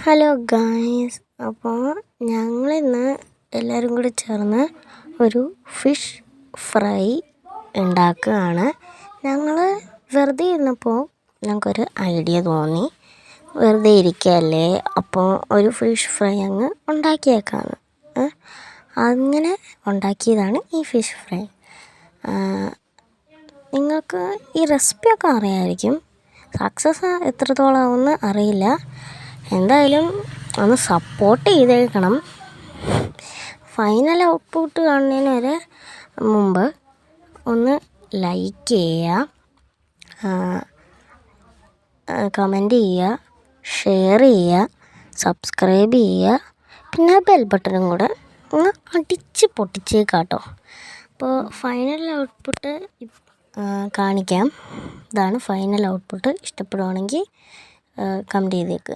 Hello guys, അപ്പോൾ ഞങ്ങളിന്ന് എല്ലാവരും കൂടി ചേർന്ന് ഒരു ഫിഷ് ഫ്രൈ ഉണ്ടാക്കുകയാണ്. ഞങ്ങൾ വെറുതെ ഇരുന്നപ്പോൾ ഞങ്ങൾക്കൊരു ഐഡിയ തോന്നി. വെറുതെ ഇരിക്കുകയല്ലേ, അപ്പോൾ ഒരു ഫിഷ് ഫ്രൈ അങ്ങ് ഉണ്ടാക്കിയേക്കാമെന്ന്. അങ്ങനെ ഉണ്ടാക്കിയതാണ് ഈ ഫിഷ് ഫ്രൈ. നിങ്ങൾക്ക് ഈ റെസിപ്പിയൊക്കെ അറിയാമായിരിക്കും. സക്സസ് എത്രത്തോളം ആവുമെന്ന് അറിയില്ല. എന്തായാലും ഒന്ന് സപ്പോർട്ട് ചെയ്തേക്കണം. ഫൈനൽ ഔട്ട്പുട്ട് കാണുന്നതിന് വരെ മുമ്പ് ഒന്ന് ലൈക്ക് ചെയ്യുക, കമൻറ്റ് ചെയ്യുക, ഷെയർ ചെയ്യുക, സബ്സ്ക്രൈബ് ചെയ്യുക, പിന്നെ ബെൽ ബട്ടണും കൂടെ ഒന്ന് അടിച്ച് പൊട്ടിച്ചേക്കാട്ടോ. അപ്പോൾ ഫൈനൽ ഔട്ട്പുട്ട് കാണിക്കാം. ഇതാണ് ഫൈനൽ ഔട്ട്പുട്ട്. ഇഷ്ടപ്പെടുവാണെങ്കിൽ കമൻറ്റ് ചെയ്തേക്ക്.